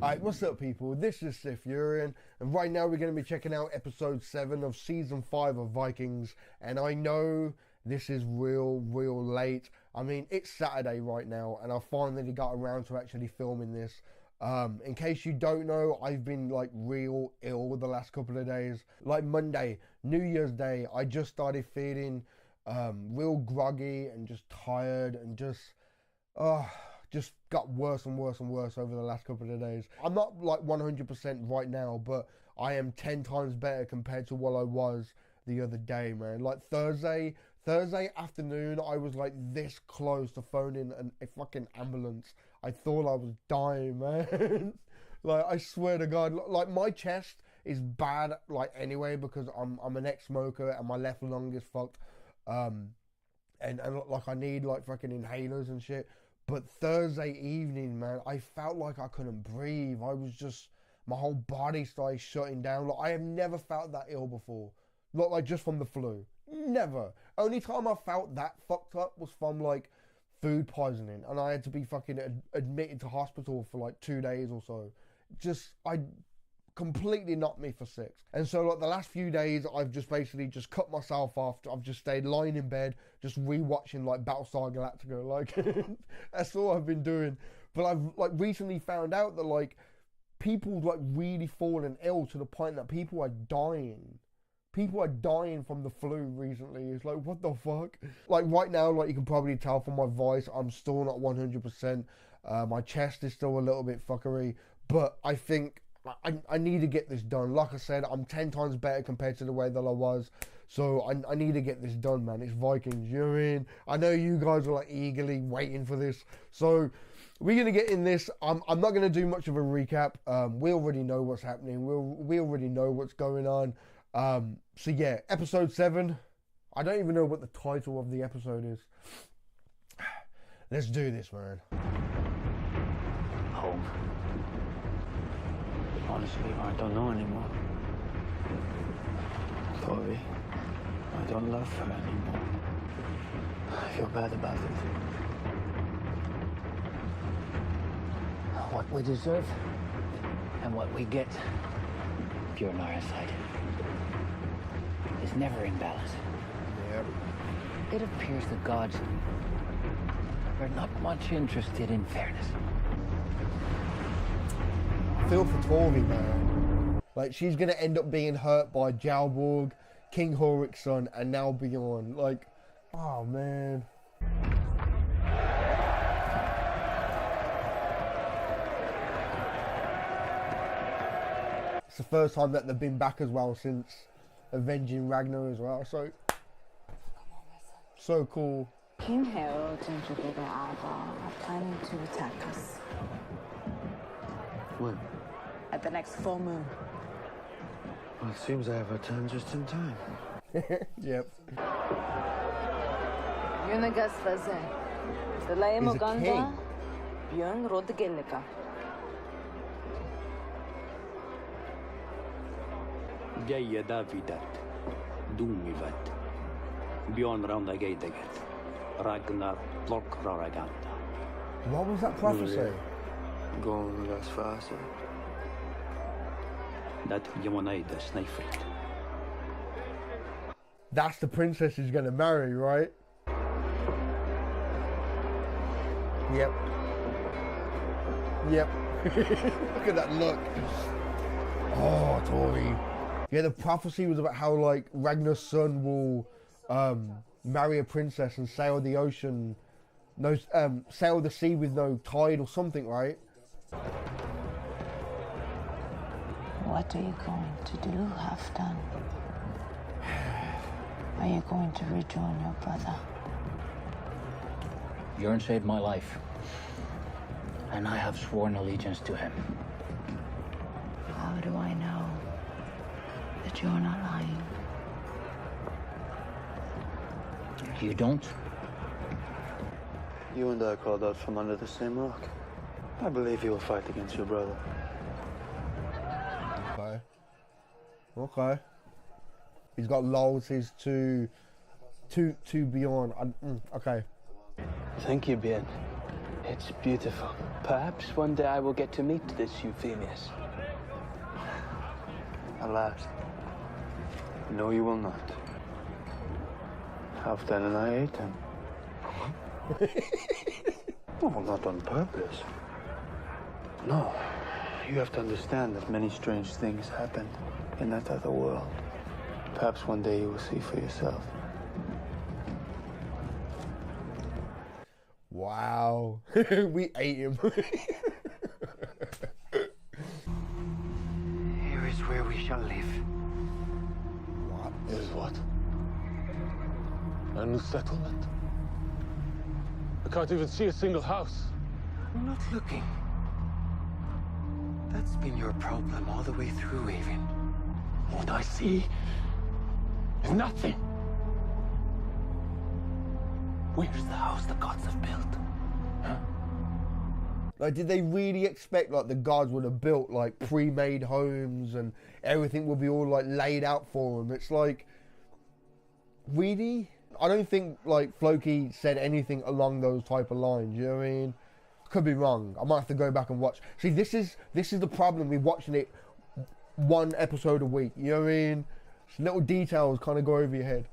Alright, what's up people? This is SiTHFuRion, and right now we're going to be checking out episode 7 of season 5 of Vikings, and I know this is real late. I mean, it's Saturday right now, and I finally got around to actually filming this. In case you don't know, I've been like real ill the last couple of days. Like Monday, New Year's Day, I just started feeling real groggy and just tired and just got worse and worse over the last couple of days. I'm not like 100% right now, but I am 10 times better compared to what I was the other day, man. Like Thursday afternoon, I was like this close to phoning a fucking ambulance. I thought I was dying, man. Like, I swear to God, like my chest is bad, like anyway, because I'm an ex-smoker and my left lung is fucked. And like I need like fucking inhalers and shit. But Thursday evening, man, I felt like I couldn't breathe. I was just, my whole body started shutting down. Like, I have never felt that ill before. Not like just from the flu. Never. Only time I felt that fucked up was from like food poisoning. And I had to be fucking admitted to hospital for like 2 days or so. I completely knocked me for 6. And so like the last few days, I've just basically just cut myself off. I've just stayed lying in bed, just rewatching like Battlestar Galactica. Like that's all I've been doing. But I've like recently found out that like people like really fallen ill to the point that people are dying. People are dying from the flu recently. It's like, what the fuck? Like right now, like you can probably tell from my voice, I'm still not 100%. My chest is still a little bit fuckery, but I think I need to get this done. Like I said, I'm 10 times better compared to the way that I was. So I need to get this done, man. It's Vikings, you know what I mean? I know you guys are like eagerly waiting for this. So we're going to get in this. I'm not going to do much of a recap. We already know what's happening. We already know what's going on. So yeah, episode 7. I don't even know what the title of the episode is. Let's do this, man. Home. Honestly, I don't know anymore. Tori, I don't love her anymore. I feel bad about it. What we deserve and what we get, pure on our side, is never in balance. Yep. It appears the gods are not much interested in fairness. Feel for Tori, man. Like, she's gonna end up being hurt by Jalborg, King Horik's son, and now Bjorn. Like, oh man. It's the first time that they've been back as well since avenging Ragnar as well. So cool. King Harold and Jabuga are planning to attack us. When? At the next full moon. Well, it seems I have returned just in time. Yep. Yunagas Vaze. The Laim He's a king. Uganda. Björn Rodgelika. جاي دافيدات دوميفات بيون راندا جيدجت راجنر بلوك راجاندا. What was that prophecy? Going less faster. Dat Yamonaida Snæfell. That's the princess he's gonna marry, right? Yep. Yep. Look at that look. Oh, Tori. Yeah, the prophecy was about how like Ragnar's son will marry a princess and sail the ocean, sail the sea with no tide or something, right? What are you going to do, Halfdan? Are you going to rejoin your brother? Bjorn saved my life, and I have sworn allegiance to him. How do I know that you're not lying? You don't? You and I crawled out from under the same rock. I believe you will fight against your brother. Okay. He's got loyalties to Bjorn. Okay. Thank you, Bjorn. It's beautiful. Perhaps one day I will get to meet this Euphemius. Alas, no, you will not. Halfdan and I ate him. Well, not on purpose. No, you have to understand that many strange things happened in that other world. Perhaps one day you will see for yourself. Wow. We ate him. Here is where we shall live. What? Is what? A new settlement? I can't even see a single house. I'm not looking. That's been your problem all the way through, Avon. What I see is nothing. Where's the house the gods have built? Huh? Like, did they really expect, like, the gods would have built, like, pre-made homes and everything would be all, like, laid out for them? It's like, really? I don't think, like, Floki said anything along those type of lines, you know what I mean? Could be wrong. I might have to go back and watch. See, this is the problem with watching it one episode a week, you know what I mean? Little details kind of go over your head.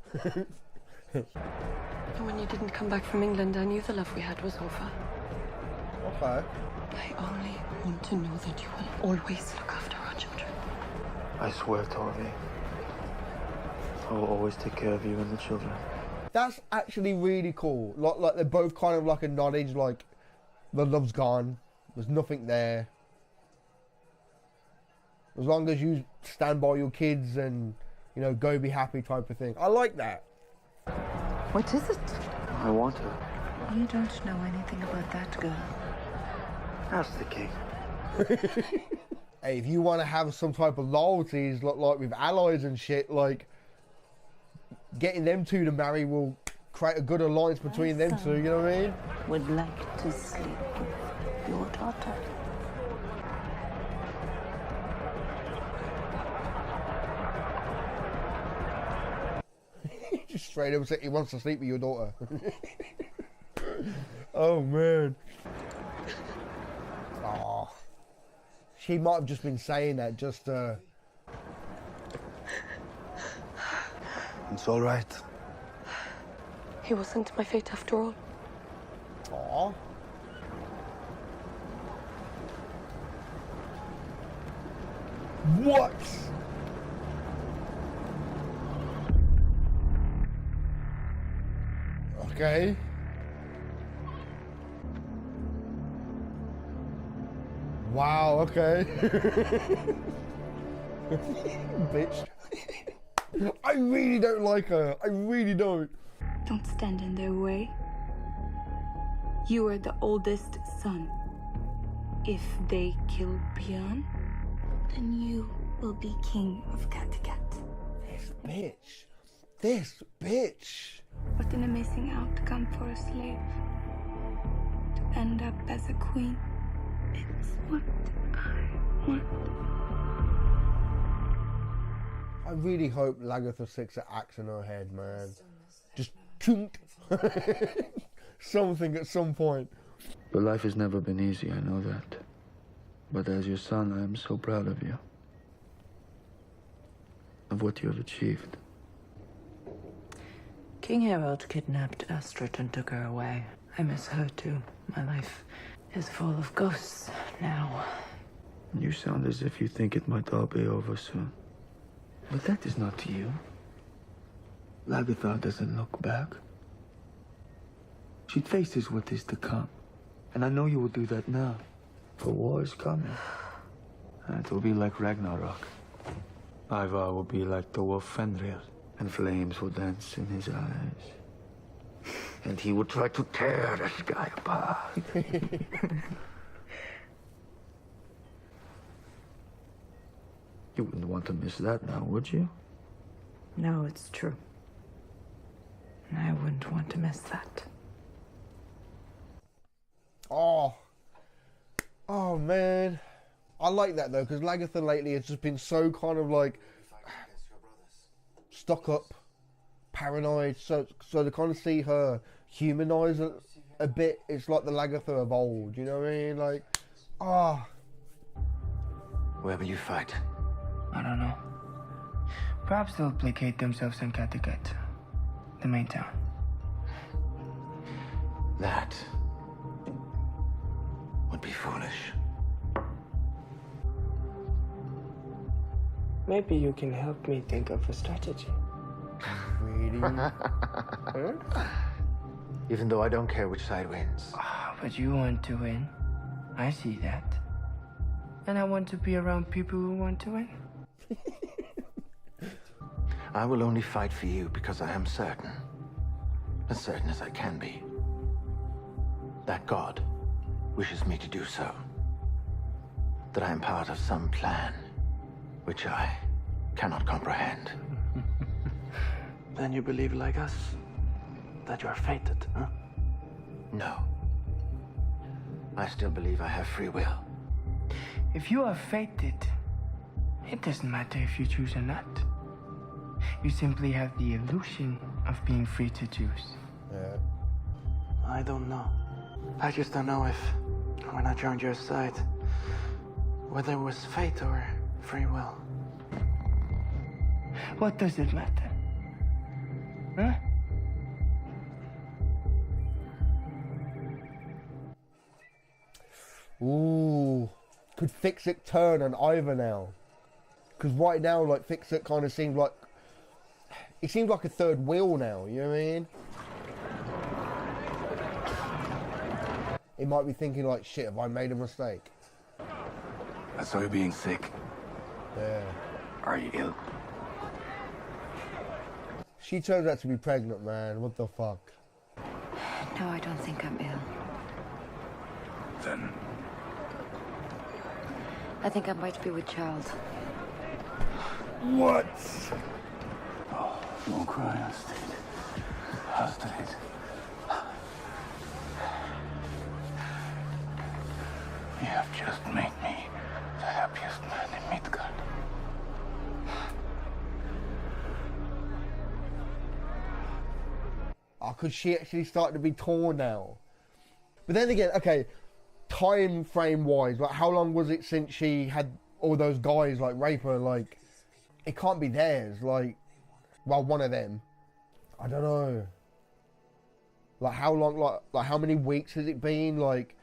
And when you didn't come back from England, I knew the love we had was over. Okay. I only want to know that you will always look after our children. I swear, Torvi, I will always take care of you and the children. That's actually really cool. Like they're both kind of like acknowledge, like, the love's gone. There's nothing there. As long as you stand by your kids and, you know, go be happy type of thing. I like that. What is it? I want her. You don't know anything about that girl. Ask the king. Hey, if you want to have some type of loyalties, like with allies and shit, like, getting them two to marry will create a good alliance between them two, you know what I mean? Would like to sleep with your daughter. Just straight up say he wants to sleep with your daughter. Oh, man. Oh. She might have just been saying that just, It's all right. He wasn't my fate after all. Aw. What? Okay. Wow, okay. Bitch. I really don't like her. I really don't. Don't stand in their way. You are the oldest son. If they kill Björn, then you will be king of Kattegat. This bitch. This bitch. What an amazing outcome for a slave. To end up as a queen. It's what I want. I really hope Lagertha sticks an axe in her head, man. Just chunk. Something at some point. But life has never been easy, I know that. But as your son, I am so proud of you. Of what you have achieved. King Harold kidnapped Astrid and took her away. I miss her too. My life is full of ghosts now. You sound as if you think it might all be over soon. But that is not you. Lagertha doesn't look back. She faces what is to come. And I know you will do that now. For war is coming. And it will be like Ragnarok. Ivar will be like the wolf Fenrir. And flames will dance in his eyes. And he will try to tear the sky apart. You wouldn't want to miss that now, would you? No, it's true. I wouldn't want to miss that. Oh. Oh, man. I like that, though, because Lagertha lately has just been so kind of, like, stuck up, paranoid, so to kind of see her humanise a bit, it's like the Lagertha of old, you know what I mean? Like, ah. Where will you fight? I don't know. Perhaps they'll placate themselves in Kattegat, the main town. That would be foolish. Maybe you can help me think of a strategy. Really? Even though I don't care which side wins. But you want to win. I see that. And I want to be around people who want to win. I will only fight for you because I am certain, as certain as I can be, that God wishes me to do so. That I am part of some plan which I cannot comprehend. Then you believe, like us, that you are fated, huh? No. I still believe I have free will. If you are fated, it doesn't matter if you choose or not. You simply have the illusion of being free to choose. Yeah. I don't know. I just don't know if, when I joined your side, whether it was fate or free will. What does it matter? Huh? Ooh. Could Fix-It turn on either now? Because right now, like, Fix-It kind of seems like... It seems like a third wheel now, you know what I mean? It might be thinking like, shit, have I made a mistake? I saw you being sick. Yeah. Are you ill? She turns out to be pregnant, man. What the fuck? No, I don't think I'm ill. Then I think I might be with child. What? Oh, don't cry, Astrid. Astrid. You have just made me the happiest man in Midgard. Oh, could she actually start to be torn now? But then again, okay, time frame wise, like how long was it since she had all those guys like rape her? Like, it can't be theirs. Like, well, one of them. I don't know. Like how long? Like how many weeks has it been? Like,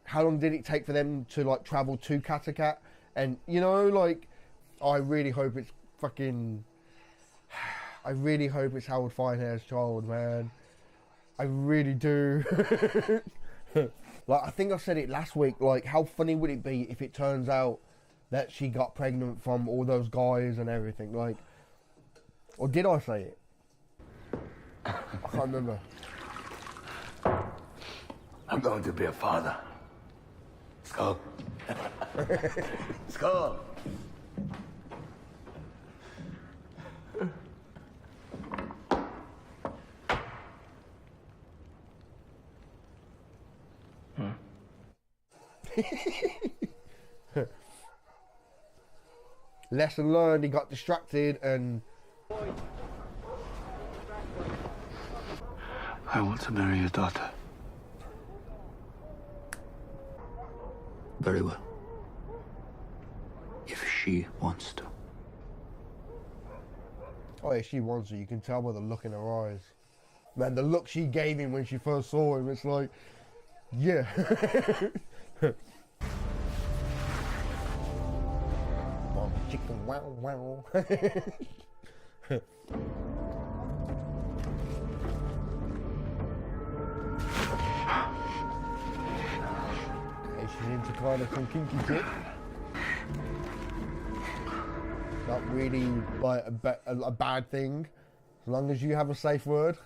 how long did it take for them to like travel to Kattegat? And you know, like, I really hope it's fucking. I really hope it's Howard Finehair's child, man. I really do. Like, I think I said it last week. Like, how funny would it be if it turns out that she got pregnant from all those guys and everything? Like, or did I say it? I can't remember. I'm going to be a father. Skull. Skull. Lesson learned, he got distracted and... I want to marry your daughter. Very well. If she wants to. Oh yeah, she wants to. You can tell by the look in her eyes. Man, the look she gave him when she first saw him, it's like... Yeah. Mom, chicken, wow, wow. She's into kind of some kinky shit. Not really like a bad thing, as long as you have a safe word.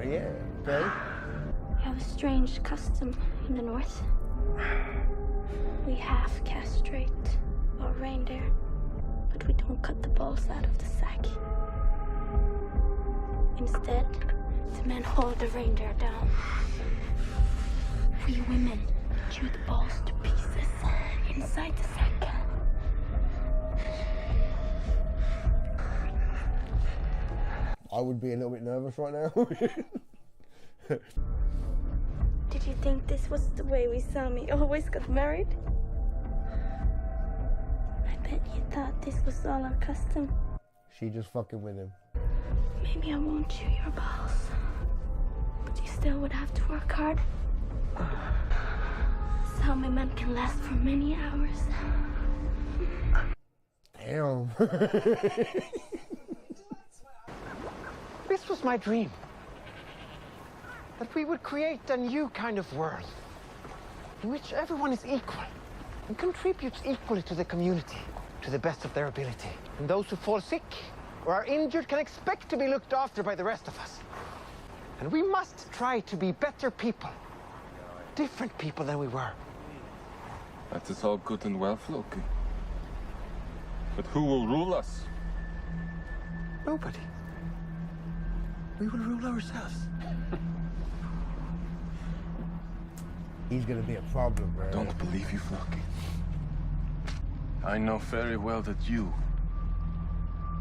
Yeah, okay. We have a strange custom in the north. We half castrate our reindeer, but we don't cut the balls out of the sack. Instead, the men hold the reindeer down. We women chew the balls to pieces inside the sack. I would be a little bit nervous right now. Did you think this was the way we Sami always got married? I bet you thought this was all our custom. She just fucking with him. Maybe I won't chew your balls, but you still would have to work hard. Sami men can last for many hours. Damn. This was my dream. That we would create a new kind of world in which everyone is equal and contributes equally to the community to the best of their ability. And those who fall sick or are injured can expect to be looked after by the rest of us. And we must try to be better people, different people than we were. That is all good and well, Floki. But who will rule us? Nobody. We will rule ourselves. He's gonna be a problem, bro. I don't believe you, Floki. I know very well that you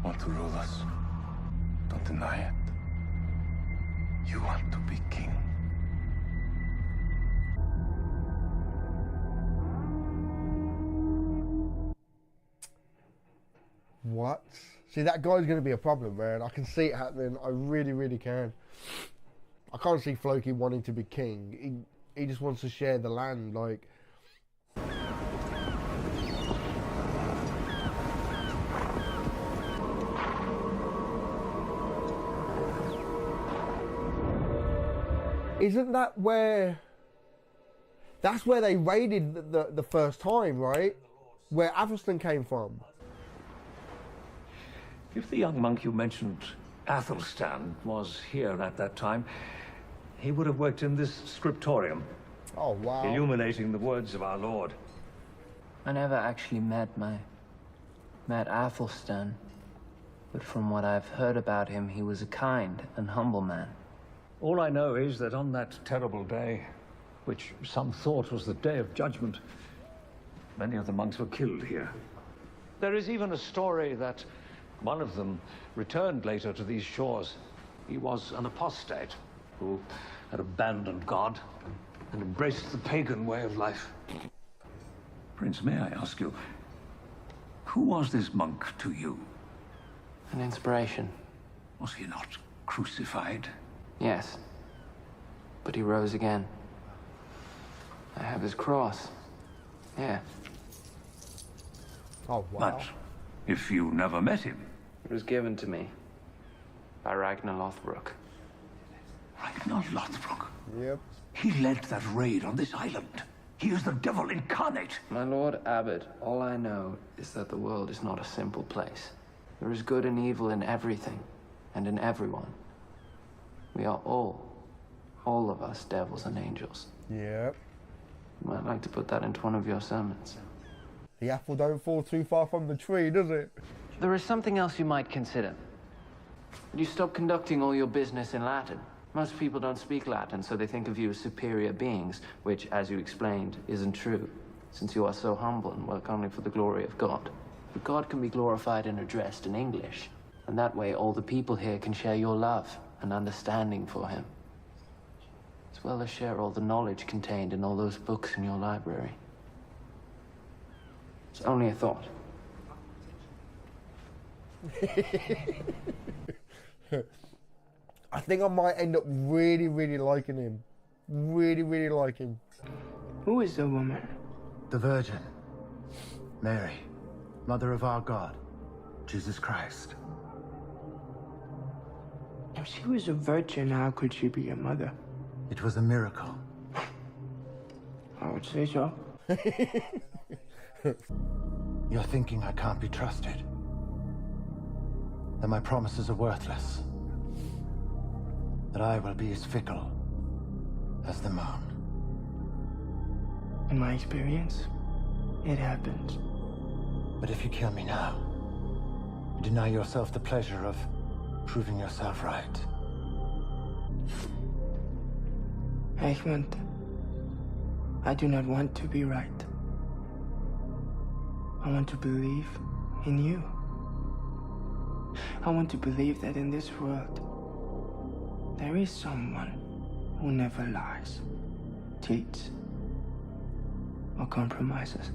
want to rule us. Don't deny it. You want to be king. What? See, that guy's going to be a problem, man. I can see it happening. I really, really can. I can't see Floki wanting to be king. He just wants to share the land, like... Isn't that where... That's where they raided the first time, right? Where Athelstan came from. If the young monk you mentioned, Athelstan, was here at that time, he would have worked in this scriptorium. Oh, wow. Illuminating the words of our Lord. I never actually met Athelstan, but from what I've heard about him, he was a kind and humble man. All I know is that on that terrible day, which some thought was the Day of Judgment, many of the monks were killed here. There is even a story that one of them returned later to these shores. He was an apostate who had abandoned God and embraced the pagan way of life. Prince, may I ask you, who was this monk to you? An inspiration. Was he not crucified? Yes, but he rose again. I have his cross. Yeah. Oh, wow. But if you never met him? It was given to me by Ragnar Lothbrok. Ragnar Lothbrok? Yep. He led that raid on this island. He is the devil incarnate. My Lord Abbot, all I know is that the world is not a simple place. There is good and evil in everything and in everyone. We are all of us, devils and angels. Yep. You might like to put that into one of your sermons. The apple don't fall too far from the tree, does it? There is something else you might consider. You stop conducting all your business in Latin. Most people don't speak Latin, so they think of you as superior beings, which, as you explained, isn't true, since you are so humble and work only for the glory of God. But God can be glorified and addressed in English, and that way all the people here can share your love and understanding for him, as well as share all the knowledge contained in all those books in your library. It's only a thought. I think I might end up really, really liking him. Really, really like him. Who is the woman? The Virgin. Mary, Mother of our God, Jesus Christ. If she was a virgin, how could she be a mother? It was a miracle. I would say so. You're thinking I can't be trusted. That my promises are worthless. That I will be as fickle as the moon. In my experience, it happens. But if you kill me now, you deny yourself the pleasure of proving yourself right. Egmont, I do not want to be right. I want to believe in you. I want to believe that in this world, There is someone who never lies, cheats, or compromises.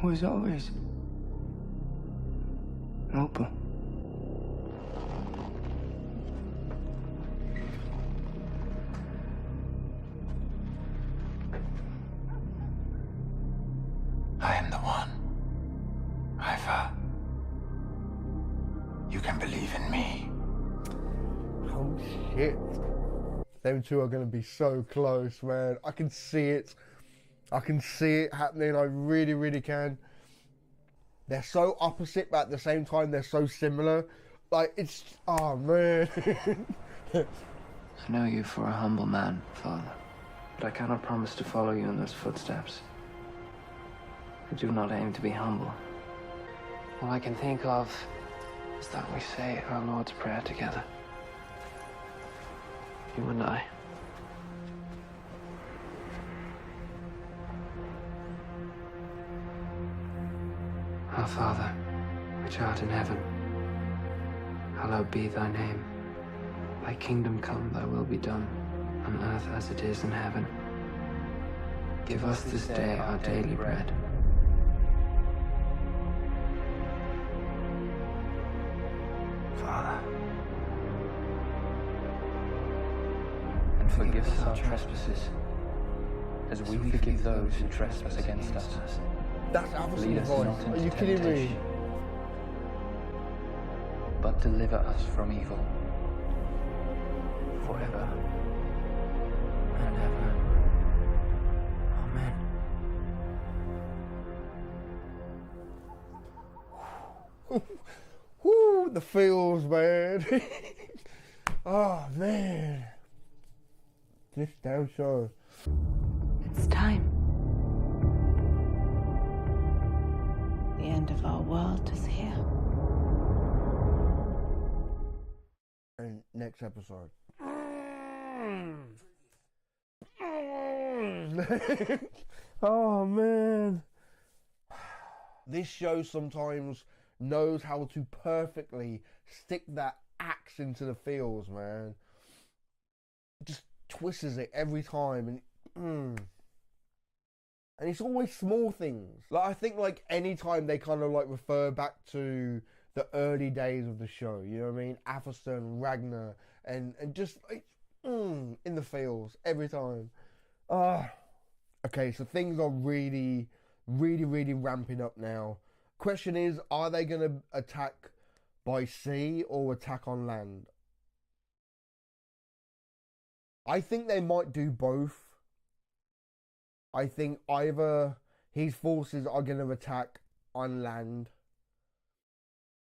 Who is always noble. I am the one. Ivar. You can believe in me. Oh shit. Them two are going to be so close, man. I can see it. I can see it happening. I really, really can. They're so opposite, but at the same time, they're so similar. Like, it's... Oh, man. I know you for a humble man, Father, but I cannot promise to follow you in those footsteps. I do not aim to be humble. All I can think of is that we say our Lord's Prayer together. You and I. Our Father, which art in heaven, hallowed be thy name. Thy kingdom come, thy will be done, on earth as it is in heaven. Give us this day our daily bread. Father, And forgive us our trespasses, as we forgive those who trespass against us. That's Alpha's Lead us voice. not into Are you kidding me? temptation, but deliver us from evil. Forever and ever. Amen. Whoo, the feels, man. Oh, man. This damn show. It's time. The end of our world is here. And next episode. Oh, man. This show sometimes knows how to perfectly stick that axe into the feels, man. Just twists it every time, and it's always small things. Like, I think, like, any time they kind of like refer back to the early days of the show, you know what I mean? Atherston, Ragnar, and just like, in the feels every time. Okay, so things are really, really, really ramping up now. Question is, are they going to attack by sea or attack on land? I think they might do both. I think either his forces are going to attack on land,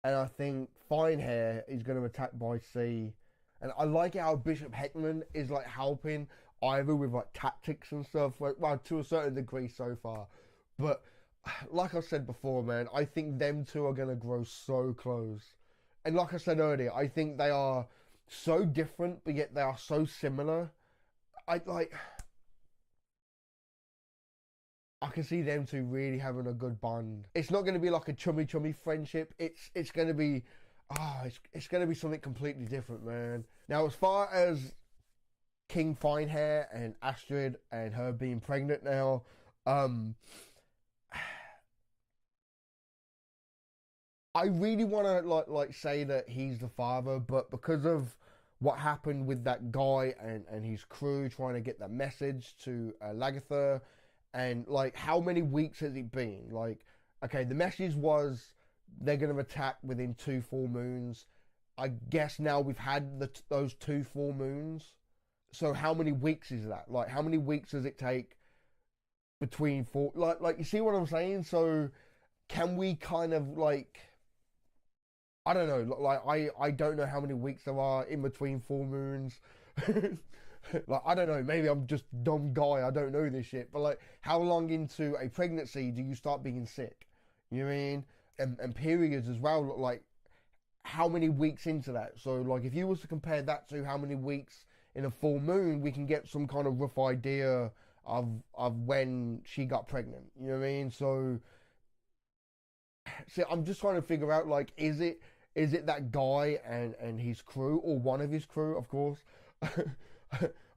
and I think Finehair is going to attack by sea. And I like how Bishop Heckman is like helping Ivor with like tactics and stuff. Well, to a certain degree so far, but like I said before, man, I think them two are going to grow so close. And like I said earlier, I think they are so different, but yet they are so similar. I can see them two really having a good bond. It's not going to be like a chummy friendship. It's going to be, it's going to be something completely different, man. Now, as far as King Finehair and Astrid and her being pregnant now, I really want to like say that he's the father, but because of what happened with that guy and his crew trying to get that message to Lagertha, and like how many weeks has it been? Like, okay, the message was they're going to attack within 2 full moons. I guess now we've had those 2 full moons. So how many weeks is that? Like, how many weeks does it take between 4? Like you see what I'm saying? So can we kind of like, I don't know, like I don't know how many weeks there are in between full moons. Like, I don't know, maybe I'm just a dumb guy, I don't know this shit, but like, how long into a pregnancy do you start being sick? You know what I mean? And periods as well, like, how many weeks into that? So like, if you was to compare that to how many weeks in a full moon, we can get some kind of rough idea of when she got pregnant. You know what I mean? So, see, I'm just trying to figure out, like, is it Is it that guy and his crew, or one of his crew, of course?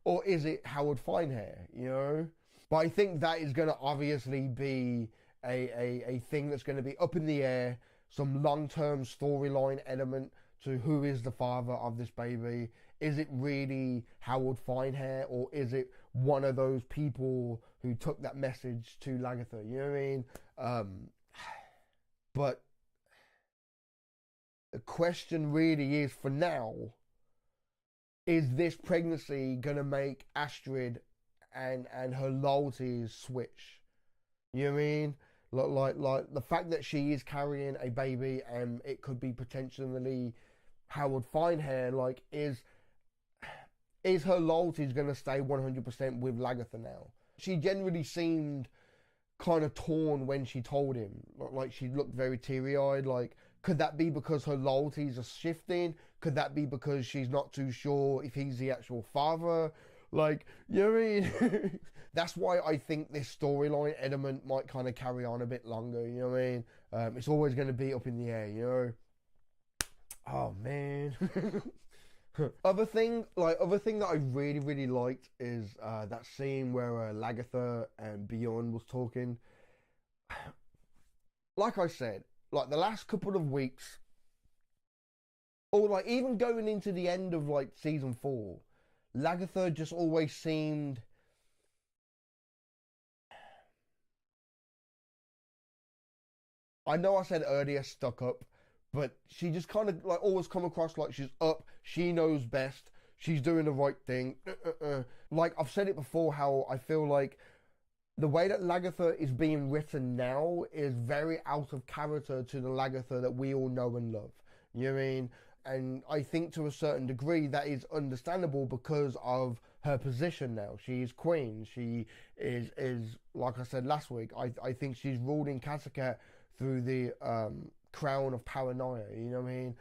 Or is it Howard Finehair, you know? But I think that is going to obviously be a thing that's going to be up in the air, some long-term storyline element to who is the father of this baby. Is it really Howard Finehair, or is it one of those people who took that message to Lagertha? You know what I mean? But the question really is, for now, is this pregnancy going to make Astrid and her loyalties switch? You know what I mean? Like the fact that she is carrying a baby and it could be potentially Howard Finehair, like, is her loyalties going to stay 100% with Lagertha now? She generally seemed kind of torn when she told him. Like, she looked very teary-eyed. Like, could that be because her loyalties are shifting? Could that be because she's not too sure if he's the actual father? Like, you know what I mean? That's why I think this storyline element might kind of carry on a bit longer, you know what I mean? It's always going to be up in the air, you know? Oh, man. Other thing that I really, really liked is that scene where Lagertha and Bjorn was talking. Like I said, like the last couple of weeks, or like even going into the end of like season 4, Lagertha just always seemed, I know I said earlier stuck up, but she just kind of like always come across like she's up, she knows best, she's doing the right thing. Like I've said it before, how I feel like the way that Lagertha is being written now is very out of character to the Lagertha that we all know and love. You know what I mean? And I think to a certain degree that is understandable because of her position now. She is queen. She is like I said last week, I think she's ruled in Kashyyyk through the crown of paranoia. You know what I mean?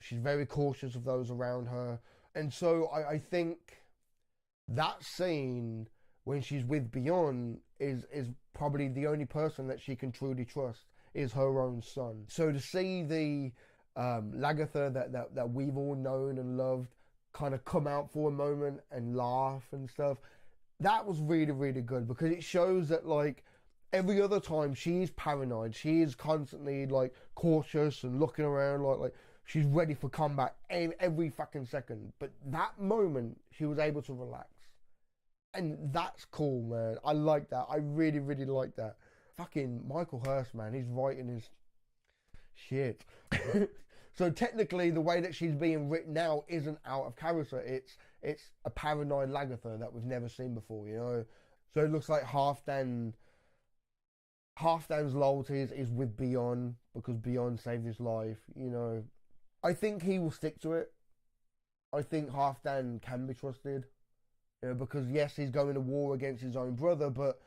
She's very cautious of those around her. And so I think that scene when she's with Bjorn is probably the only person that she can truly trust is her own son. So to see the Lagertha that we've all known and loved kind of come out for a moment and laugh and stuff, that was really, really good, because it shows that like every other time she is paranoid, she is constantly like cautious and looking around like she's ready for combat every fucking second. But that moment she was able to relax. And that's cool, man. I like that. I really, really like that. Fucking Michael Hurst, man. He's writing his shit. So technically, the way that she's being written now isn't out of character. It's a paranoid Lagertha that we've never seen before, you know? So it looks like Halfdan's loyalties is with Bjorn, because Bjorn saved his life, you know? I think he will stick to it. I think Halfdan can be trusted. You know, because yes, he's going to war against his own brother, but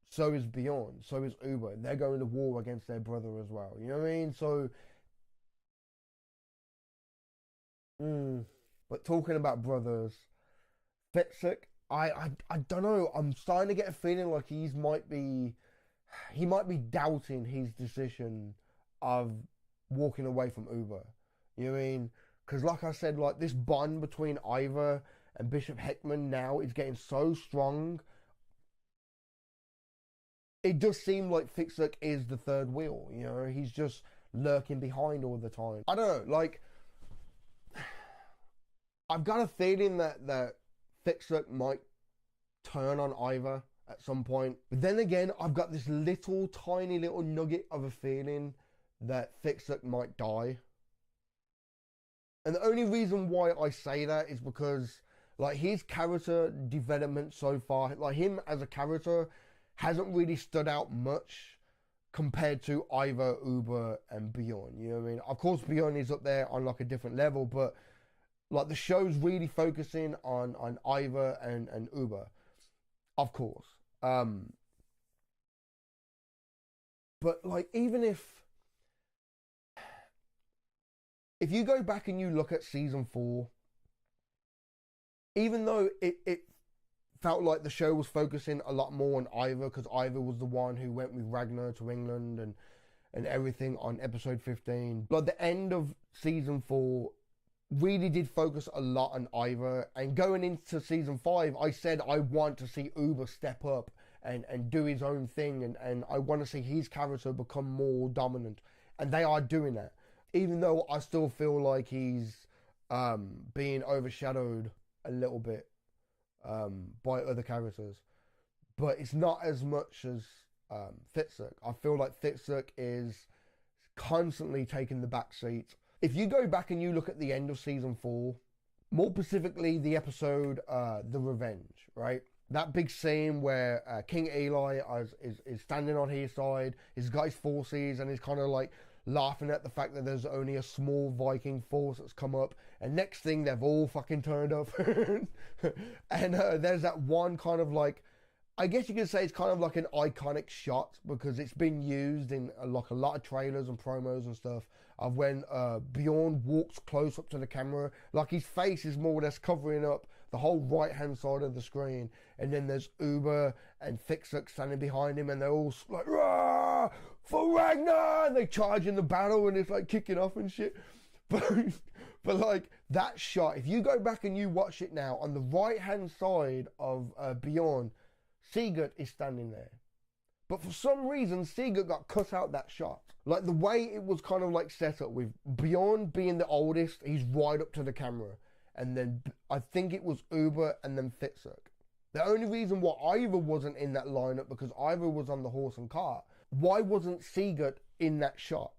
so is Bjorn, so is Uber. They're going to war against their brother as well. You know what I mean? So, but talking about brothers, Fitzek, I don't know. I'm starting to get a feeling like he might be doubting his decision of walking away from Uber. You know what I mean? Because like I said, like this bond between Ivor and Bishop Heckman now is getting so strong. It does seem like Fitzek is the third wheel, you know? He's just lurking behind all the time. I don't know, like, I've got a feeling that Fitzek might turn on Ivor at some point. But then again, I've got this tiny little nugget of a feeling that Fitzek might die. And the only reason why I say that is because like his character development so far, like him as a character hasn't really stood out much compared to Ivor, Uber and Bjorn. You know what I mean? Of course Bjorn is up there on like a different level, but like the show's really focusing on Ivor and Uber, of course. But like even if you go back and you look at season 4, even though it felt like the show was focusing a lot more on Ivor, because Ivor was the one who went with Ragnar to England, and everything on episode 15. Like the end of season 4 really did focus a lot on Ivor, and going into season 5, I said I want to see Uber step up and do his own thing, and I want to see his character become more dominant, and they are doing that, even though I still feel like he's being overshadowed a little bit by other characters, but it's not as much as Fitzek. I feel like Fitzek is constantly taking the back seat. If you go back and you look at the end of season 4, more specifically the episode The Revenge, right? That big scene where King Eli is standing on his side, he's got his forces, and he's kind of like laughing at the fact that there's only a small Viking force that's come up, and next thing they've all fucking turned up. And there's that one kind of like, I guess you could say it's kind of like an iconic shot, because it's been used in like a lot of trailers and promos and stuff, of when Bjorn walks close up to the camera, like his face is more or less covering up the whole right hand side of the screen, and then there's Uber and Fitzek standing behind him, and they're all like, "Rah! For Ragnar!" and they charge in the battle, and it's like kicking off and shit. But like that shot, if you go back and you watch it now, on the right hand side of Bjorn, Sigurd is standing there. But for some reason, Sigurd got cut out that shot. Like the way it was kind of like set up with Bjorn being the oldest, he's right up to the camera. And then I think it was Uber and then Fitzek. The only reason why Ivor wasn't in that lineup, because Ivor was on the horse and cart. Why wasn't Sigurd in that shot?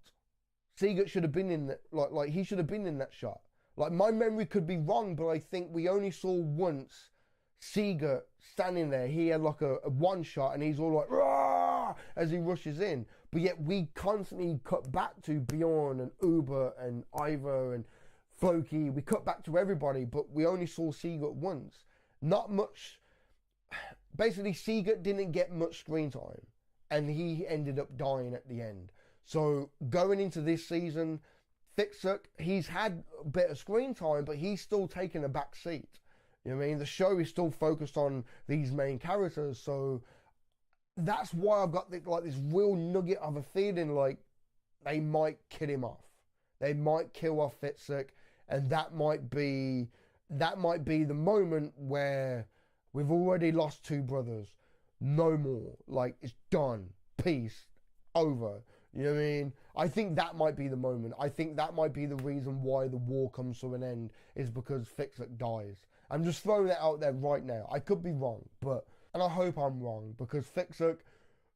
Sigurd should have been in that, like he should have been in that shot. Like my memory could be wrong, but I think we only saw once Sigurd standing there. He had like a one shot, and he's all like, "Rah!" as he rushes in. But yet we constantly cut back to Bjorn and Uber and Ivor and Floki. We cut back to everybody, but we only saw Sigurd once. Not much. Basically, Sigurd didn't get much screen time, and he ended up dying at the end. So going into this season, Fitzek, he's had a bit of screen time, but he's still taking a back seat. You know what I mean? The show is still focused on these main characters, so that's why I've got this real nugget of a feeling like they might kill him off. They might kill off Fitzek, and that might be the moment where we've already lost 2 brothers. No more. Like, it's done. Peace. Over. You know what I mean? I think that might be the moment. I think that might be the reason why the war comes to an end, is because Fitzek dies. I'm just throwing that out there right now. I could be wrong, and I hope I'm wrong, because Fitzek,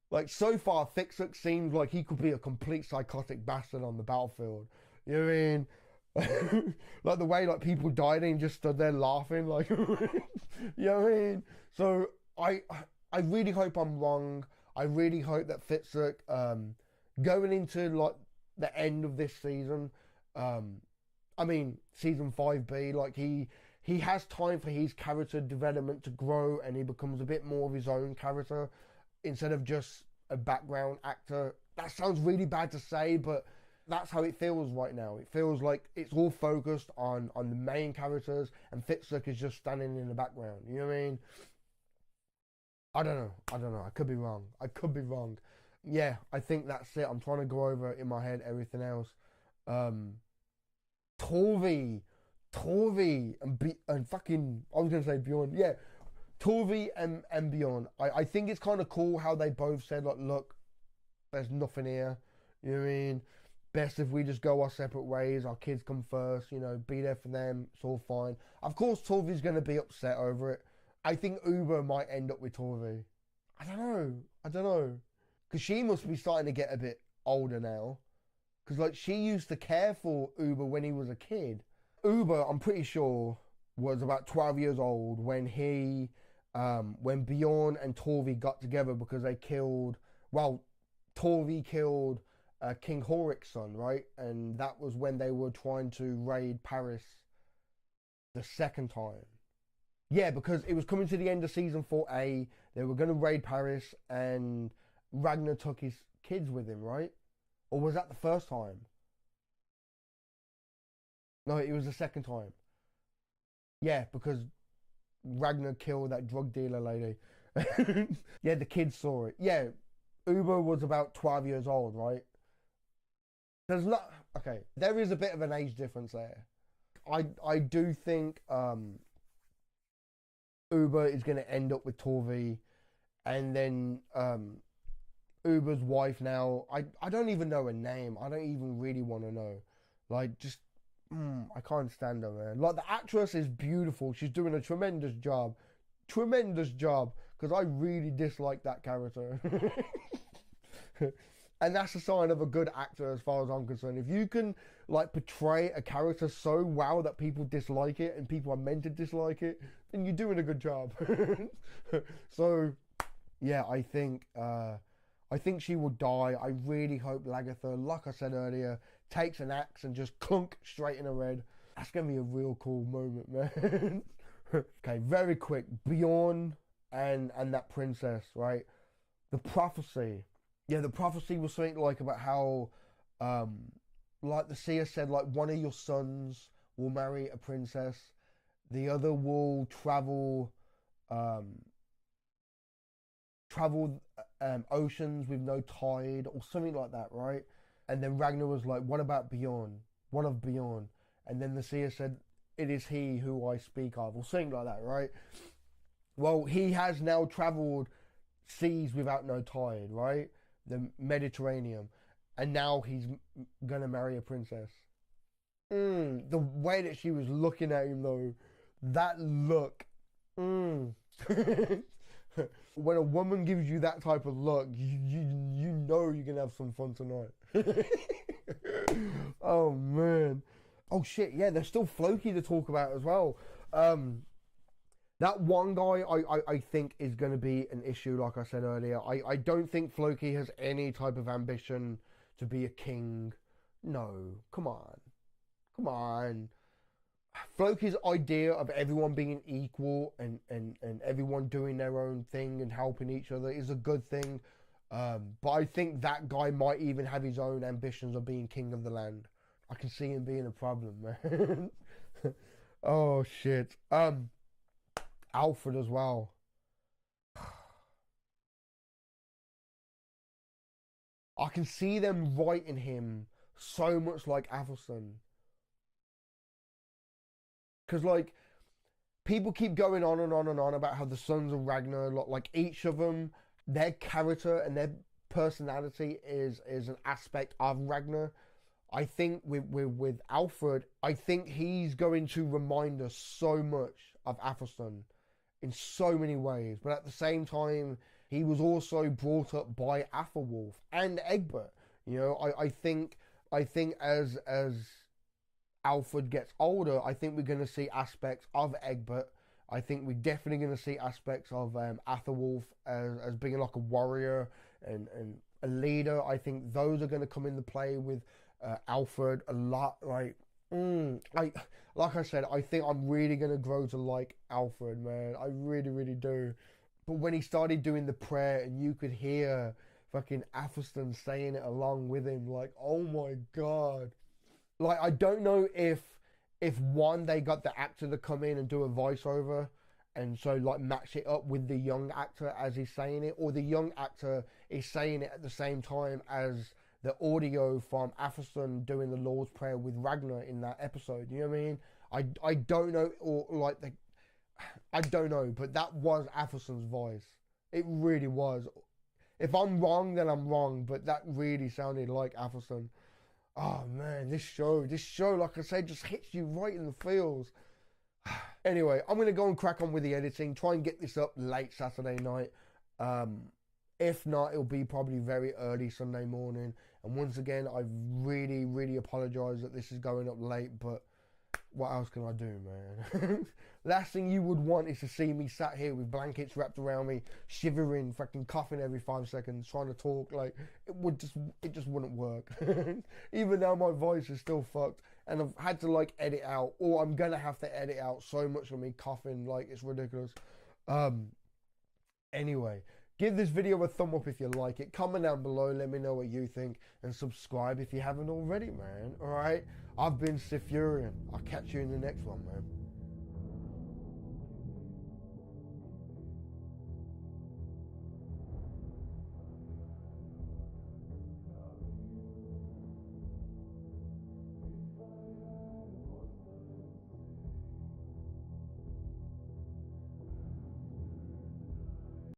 like so far, Fitzek seems like he could be a complete psychotic bastard on the battlefield. You know what I mean? Like the way like people died and he just stood there laughing, like, you know what I mean? So I really hope I'm wrong. I really hope that Fitzek, going into like the end of this season, I mean season 5B, like he has time for his character development to grow, and he becomes a bit more of his own character instead of just a background actor. That sounds really bad to say, but that's how it feels right now. It feels like it's all focused on the main characters, and Fitzek is just standing in the background. You know what I mean? I don't know. I could be wrong. Yeah, I think that's it. I'm trying to go over in my head everything else. Torvi and fucking, I was going to say Bjorn. Yeah, Torvi and Bjorn. I think it's kind of cool how they both said, like, look, there's nothing here. You know what I mean? Best if we just go our separate ways. Our kids come first, you know, be there for them. It's all fine. Of course, Torvi's going to be upset over it. I think Uber might end up with Torvi. I don't know. Because she must be starting to get a bit older now. Because, like, she used to care for Uber when he was a kid. Uber, I'm pretty sure, was about 12 years old when when Bjorn and Torvi got together, because they killed, well, Torvi killed King Horik's son, right? And that was when they were trying to raid Paris the second time. Yeah, because it was coming to the end of season 4A. They were going to raid Paris, and Ragnar took his kids with him, right? Or was that the first time? No, it was the second time. Yeah, because Ragnar killed that drug dealer lady. Yeah, the kids saw it. Yeah, Uber was about 12 years old, right? There's not, okay, there is a bit of an age difference there. I do think Uber is going to end up with Torvi, and then Uber's wife now, I don't even know her name. I don't even really want to know. Like, just, I can't stand her, man. Like, the actress is beautiful. She's doing a tremendous job. Tremendous job. Because I really dislike that character. And that's a sign of a good actor as far as I'm concerned. If you can, like, portray a character so well that people dislike it and people are meant to dislike it, then you're doing a good job. So, yeah, I think she will die. I really hope Lagertha, like I said earlier, takes an axe and just clunk straight in her head. That's going to be a real cool moment, man. Okay, very quick. Bjorn and that princess, right? The prophecy. Yeah, the prophecy was something like about how, like the seer said, like one of your sons will marry a princess, the other will travel oceans with no tide or something like that, right? And then Ragnar was like, what about Bjorn? One of Bjorn. And then the seer said, it is he who I speak of, or something like that, right? Well, he has now traveled seas without no tide, right? The Mediterranean, and now he's gonna marry a princess. The way that she was looking at him though, that look. When a woman gives you that type of look, you know you're gonna have some fun tonight. Oh man. Oh shit, yeah, there's still Floki to talk about as well. That one guy I think is going to be an issue, like I said earlier. I don't think Floki has any type of ambition to be a king. No, come on. Come on. Floki's idea of everyone being equal and everyone doing their own thing and helping each other is a good thing. But I think that guy might even have his own ambitions of being king of the land. I can see him being a problem, man. Oh, shit. Alfred as well. I can see them writing him so much like Athelstan. Because, like, people keep going on and on and on about how the sons of Ragnar, like each of them, their character and their personality is an aspect of Ragnar. I think with Alfred, I think he's going to remind us so much of Athelstan in so many ways, but at the same time, he was also brought up by Athelwulf and Egbert. You know, I think as Alfred gets older, I think we're going to see aspects of Egbert. I think we're definitely going to see aspects of Athelwulf as being like a warrior and a leader. I think those are going to come into play with Alfred a lot. Like I said, I think I'm really going to grow to like Alfred, man. I really, really do. But when he started doing the prayer and you could hear fucking Athelstan saying it along with him, like, oh my God. Like, I don't know if one, they got the actor to come in and do a voiceover and so like match it up with the young actor as he's saying it, or the young actor is saying it at the same time as the audio from Athelstan doing the Lord's Prayer with Ragnar in that episode. You know what I mean? I don't know, or like I don't know, but that was Athelstan's voice. It really was. If I'm wrong, then I'm wrong, but that really sounded like Athelstan. Oh man, this show, like I said, just hits you right in the feels. Anyway, I'm going to go and crack on with the editing, try and get this up late Saturday night. If not, it'll be probably very early Sunday morning. And once again, I really, really apologise that this is going up late, but what else can I do, man? Last thing you would want is to see me sat here with blankets wrapped around me, shivering, fucking coughing every 5 seconds, trying to talk. Like, it just wouldn't work. Even now my voice is still fucked, and I've had to like edit out, or I'm gonna have to edit out so much of me coughing, like it's ridiculous. Anyway, give this video a thumb up if you like it, comment down below, let me know what you think, and subscribe if you haven't already, man. Alright, I've been SiTHFuRion. I'll catch you in the next one, man.